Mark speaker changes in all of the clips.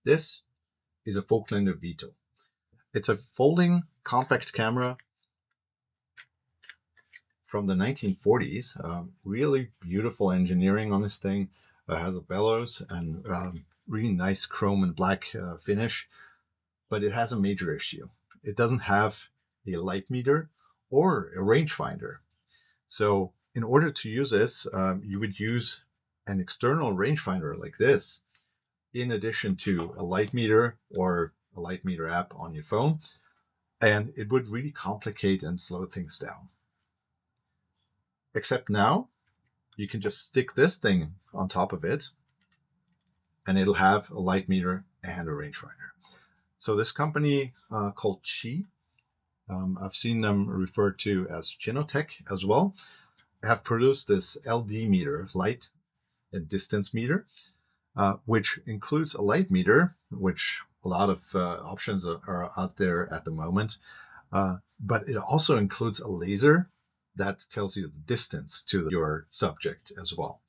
Speaker 1: This is a Folklander Vito. It's a folding compact camera from the 1940s. Really beautiful engineering on this thing. It has a bellows and really nice chrome and black finish, but it has a major issue. It doesn't have a light meter or a rangefinder. So in order to use this, you would use an external rangefinder like this, in addition to a light meter or a light meter app on your phone, and it would really complicate and slow things down. Except now, you can just stick this thing on top of it, and it'll have a light meter and a rangefinder. So this company called Qi, I've seen them referred to as Chinotech as well, have produced this LD meter, light and distance meter, which includes a light meter, which a lot of options are out there at the moment. But it also includes a laser that tells you the distance to your subject as well.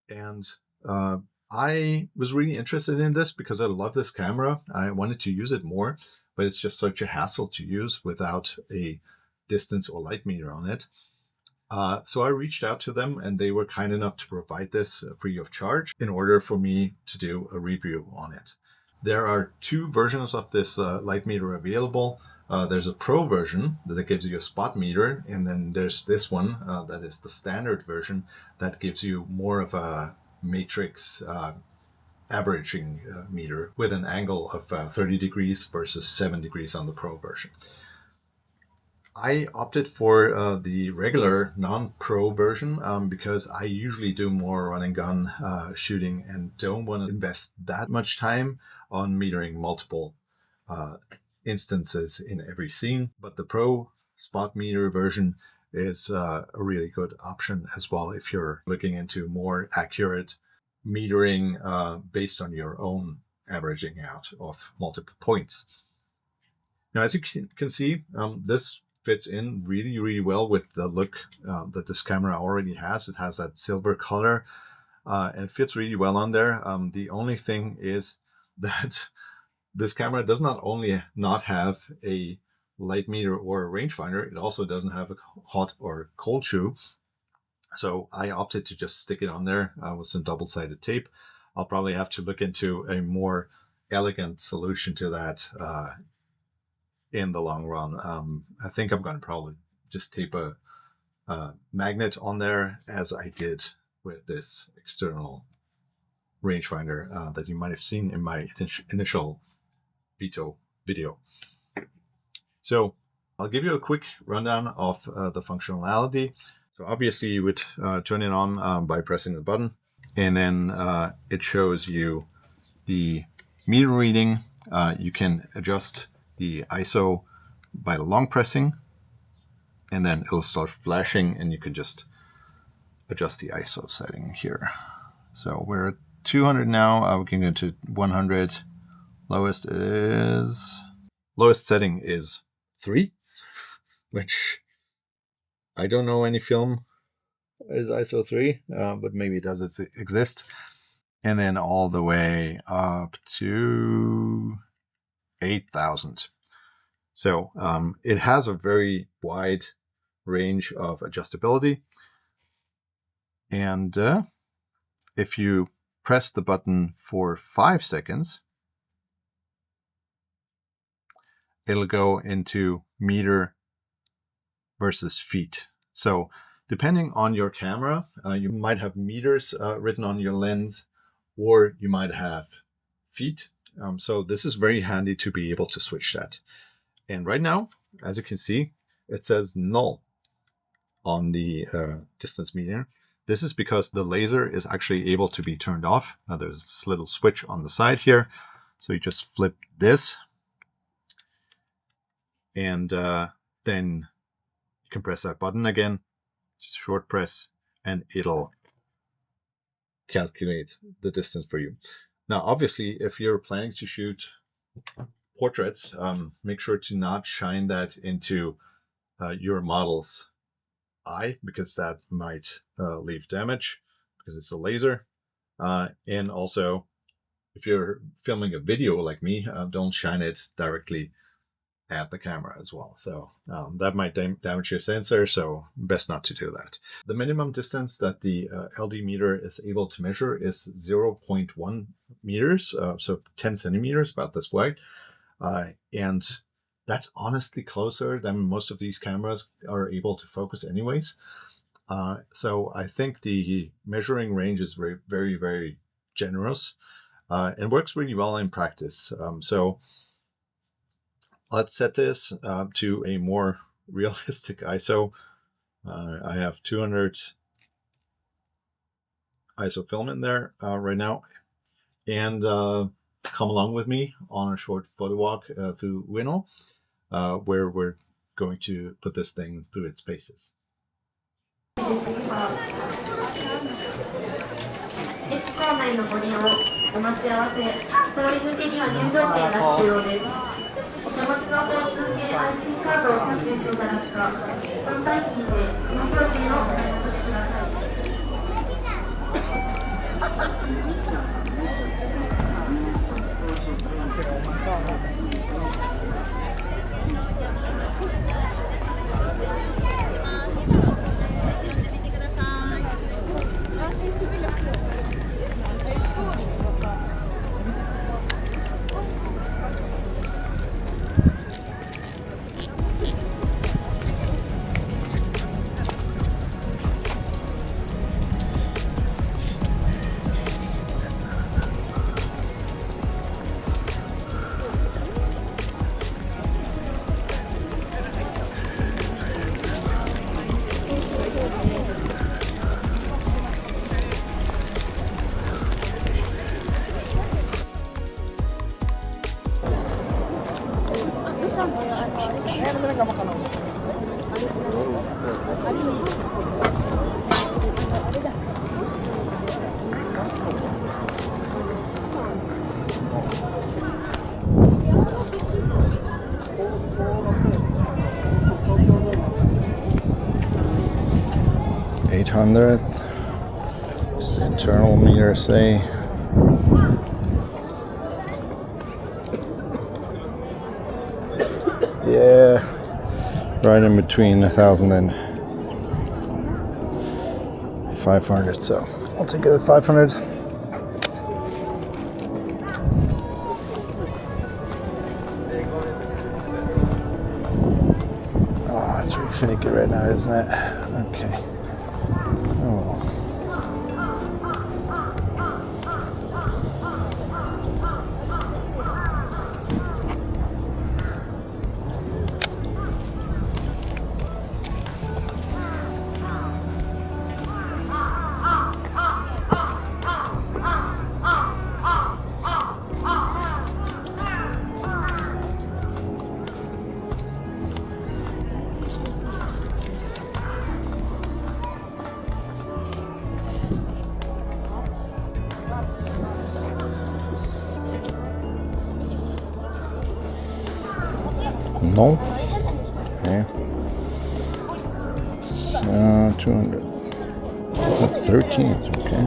Speaker 1: And I was really interested in this because I love this camera. I wanted to use it more, but it's just such a hassle to use without a distance or light meter on it. So I reached out to them, and they were kind enough to provide this free of charge in order for me to do a review on it. There are two versions of this light meter available. There's a pro version that gives you a spot meter, and then there's this one that is the standard version that gives you more of a matrix averaging meter with an angle of 30 degrees versus 7 degrees on the pro version. I opted for the regular non-pro version because I usually do more run and gun shooting and don't want to invest that much time on metering multiple instances in every scene. But the pro spot meter version is a really good option as well if you're looking into more accurate metering based on your own averaging out of multiple points. Now, as you can see, this fits in really, really well with the look that this camera already has. It has that silver color and it fits really well on there. The only thing is that this camera does not only not have a light meter or a rangefinder, it also doesn't have a hot or cold shoe. So I opted to just stick it on there with some double-sided tape. I'll probably have to look into a more elegant solution to that in the long run. I think I'm going to probably just tape a magnet on there as I did with this external rangefinder that you might have seen in my initial Vito video. So I'll give you a quick rundown of the functionality. So obviously you would turn it on by pressing the button, and then it shows you the meter reading. You can adjust the ISO by long pressing, and then it'll start flashing, and you can just adjust the ISO setting here. So we're at 200 now. We can go to 100. Lowest setting is 3, which I don't know any film is ISO 3, but maybe it does exist. And then all the way up to 8,000. So it has a very wide range of adjustability. And if you press the button for 5 seconds, it'll go into meter versus feet. So depending on your camera, you might have meters written on your lens, or you might have feet. So this is very handy to be able to switch that. And right now, as you can see, it says null on the distance meter. This is because the laser is actually able to be turned off. There's this little switch on the side here. So you just flip this, and then you can press that button again, just short press, and it'll calculate the distance for you. Now, obviously, if you're planning to shoot portraits, make sure to not shine that into your model's eye, because that might leave damage because it's a laser. And also if you're filming a video like me, don't shine it directly at the camera as well. So that might damage your sensor, so best not to do that. The minimum distance that the LD meter is able to measure is 0.1 meters, so 10 centimeters, about this wide. And that's honestly closer than most of these cameras are able to focus anyways. So I think the measuring range is very, very, very generous and works really well in practice. So let's set this to a more realistic ISO. I have 200 ISO film in there right now. And come along with me on a short photo walk through Ueno, where we're going to put this thing through its paces.
Speaker 2: 駅構内のご利用、お待ち合わせ、通り抜けには入場券が必要です。お手持ちの交通系 IC カードをタッチしていただくか、本体機にて入場券をお買い求めください。
Speaker 1: What's the internal meter say? Yeah, right in between 1,000 and 500. So I'll take it at 500. Oh, it's really finicky right now, isn't it? Okay. Oh. No. Okay. 200. 13th. Okay.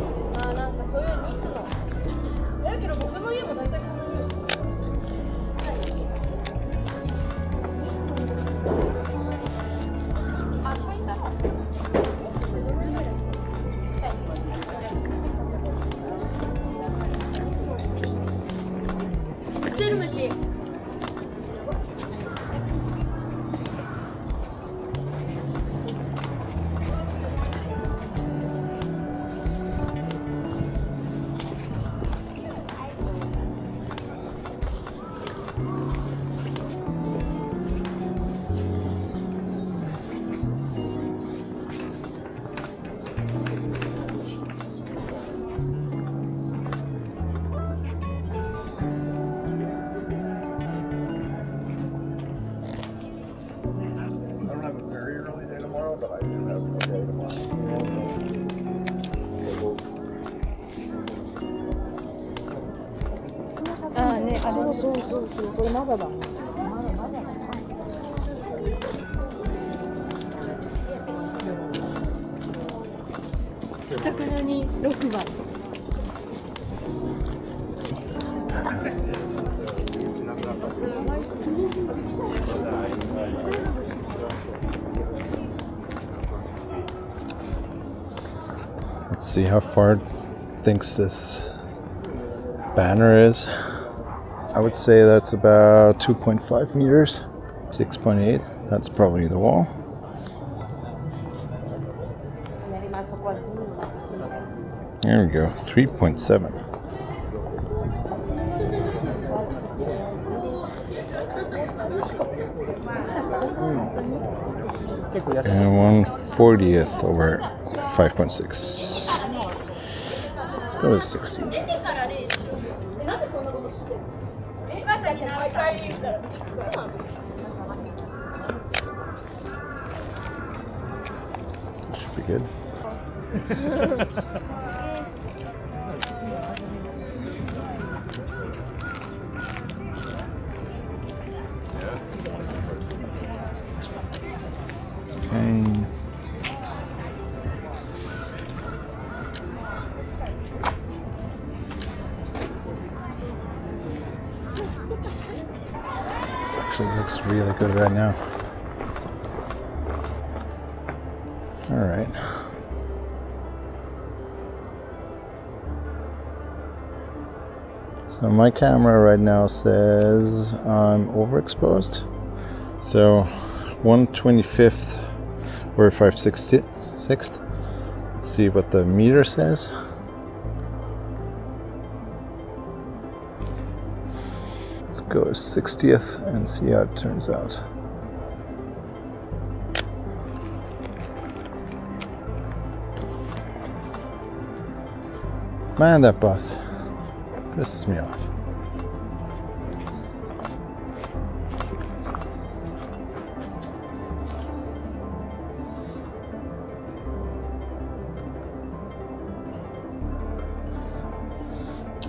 Speaker 1: But I do have a day tomorrow.
Speaker 3: ああね、あれもそうそうそう、これまだだ。宝に6番。
Speaker 1: see how far it thinks this banner is. I would say that's about 2.5 meters, 6.8. That's probably the wall. There we go, 3.7. And 1/40th over 5.6. Let's go to 60. Should be good. Okay. This actually looks really good right now. All right. So my camera right now says I'm overexposed. So 1/25th or 5/66. Let's see what the meter says. Let's go 60th and see how it turns out. Man, that bus pisses me off.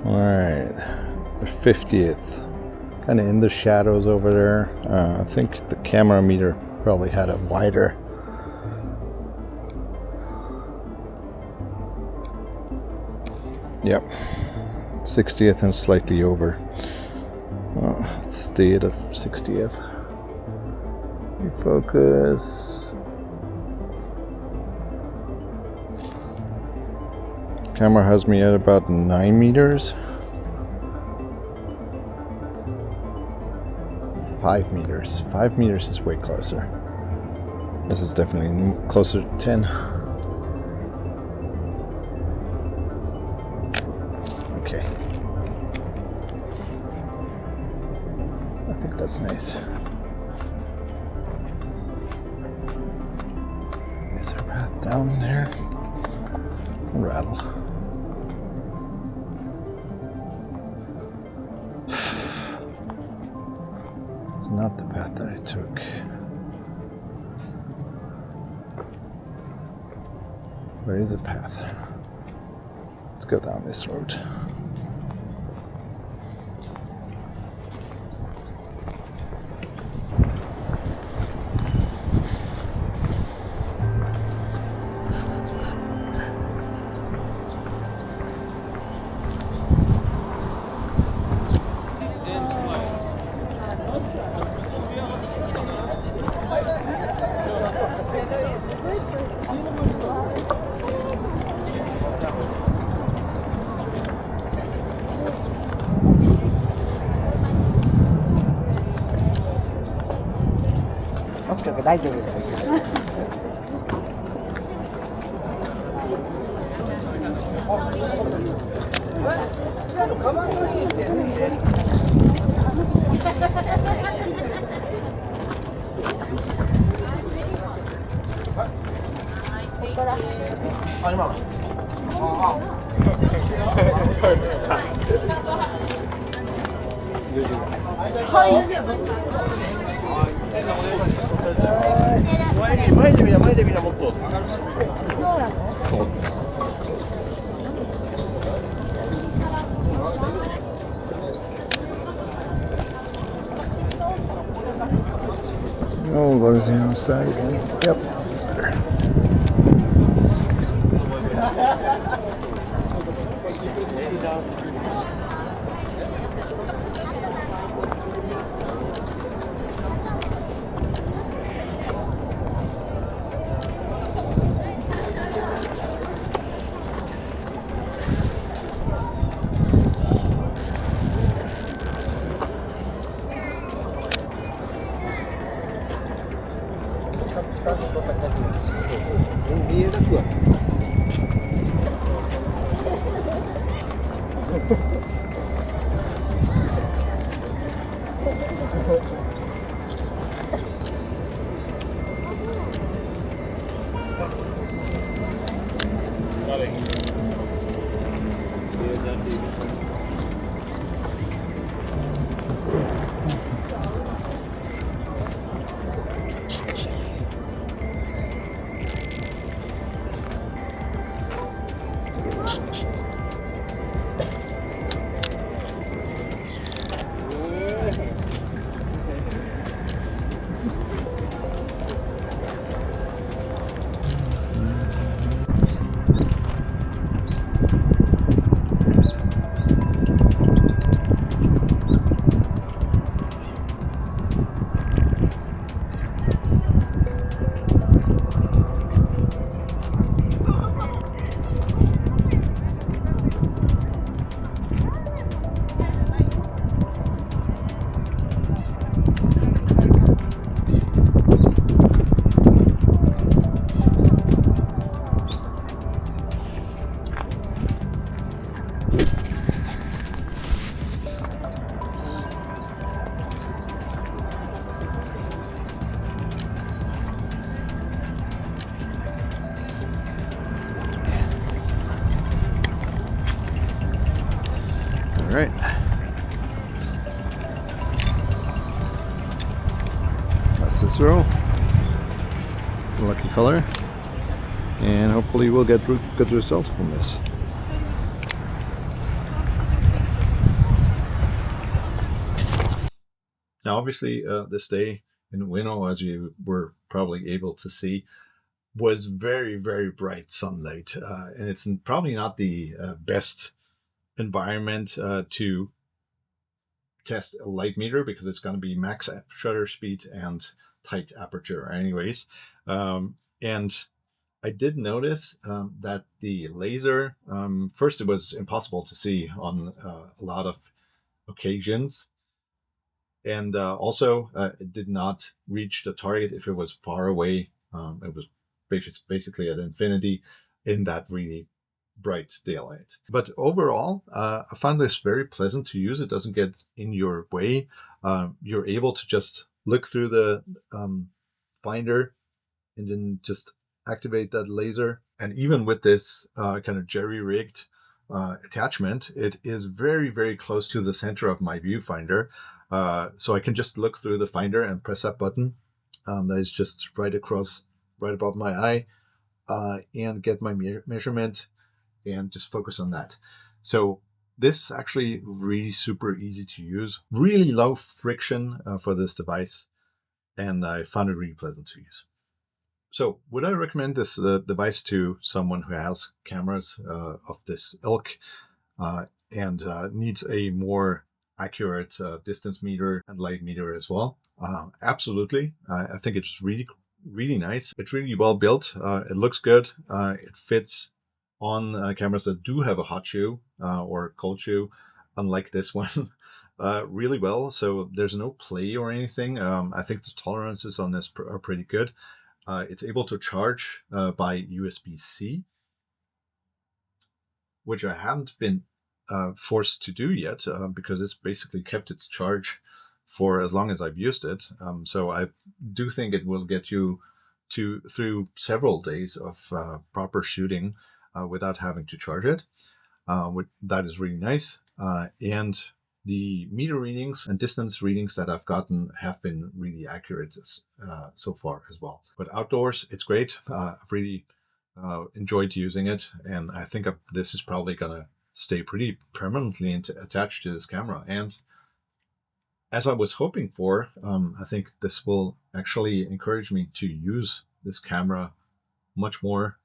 Speaker 1: Alright, the 50th. Kind of in the shadows over there. I think the camera meter probably had a wider. Yep, 60th and slightly over. Well, let's stay at a 60th. Refocus. Camera has me at about 9 meters. 5 meters. 5 meters is way closer. This is definitely closer to 10. Okay. I think that's nice. Is there a path down there? Rattle. It's not the path that I took. Where is the path? Let's go down this road.
Speaker 4: OK、大丈夫です。前で見な、前で見な、もっと。そうなの
Speaker 1: Oh, we'll go to the other side again. Yep, that's better.
Speaker 4: えなくはない。
Speaker 1: All right. That's this row. Lucky color. And hopefully we'll get good results from this. Now, obviously, this day in Ueno, as you were probably able to see, was very, very bright sunlight. And it's probably not the best environment to test a light meter because it's going to be max shutter speed and tight aperture anyways. And I did notice that the laser, first it was impossible to see on a lot of occasions. And also it did not reach the target if it was far away. It was basically at infinity in that really bright daylight. But overall, I found this very pleasant to use. It doesn't get in your way. You're able to just look through the finder and then just activate that laser. And even with this kind of jerry-rigged attachment, it is very, very close to the center of my viewfinder. So I can just look through the finder and press that button that is just right above my eye, and get my measurement and just focus on that. So this is actually really super easy to use, really low friction for this device, and I found it really pleasant to use. So would I recommend this device to someone who has cameras of this ilk and needs a more accurate distance meter and light meter as well? Absolutely. I think it's really, really nice. It's really well built. It looks good. It fits on cameras that do have a hot shoe or cold shoe, unlike this one, really well. So there's no play or anything. I think the tolerances on this are pretty good. It's able to charge by USB-C, which I haven't been forced to do yet because it's basically kept its charge for as long as I've used it. So I do think it will get you through several days of proper shooting without having to charge it. That is really nice. And the meter readings and distance readings that I've gotten have been really accurate so far as well. But outdoors, it's great. I've really enjoyed using it, and I think this is probably going to stay pretty permanently attached to this camera. And as I was hoping for, I think this will actually encourage me to use this camera much more,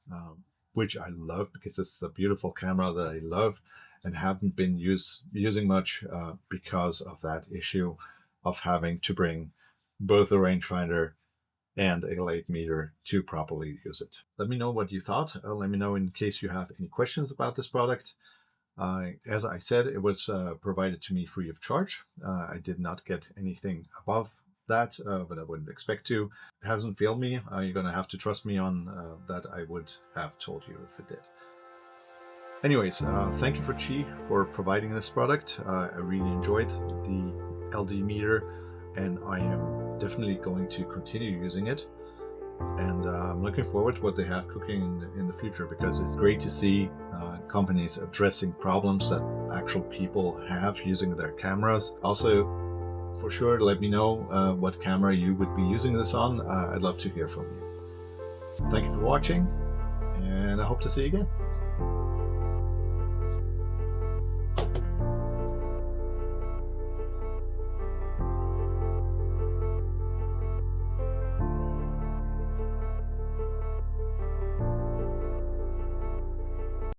Speaker 1: which I love because this is a beautiful camera that I love and haven't been using much because of that issue of having to bring both a rangefinder and a light meter to properly use it. Let me know what you thought. Let me know in case you have any questions about this product. As I said, it was provided to me free of charge. I did not get anything above that, but I wouldn't expect to. It hasn't failed me. You're going to have to trust me on that. I would have told you if it did. Anyways, thank you for Qi for providing this product. I really enjoyed the LD meter, and I am definitely going to continue using it. And I'm looking forward to what they have cooking in the future, because it's great to see companies addressing problems that actual people have using their cameras. Also, for sure, let me know what camera you would be using this on. I'd love to hear from you. Thank you for watching, and I hope to see you again.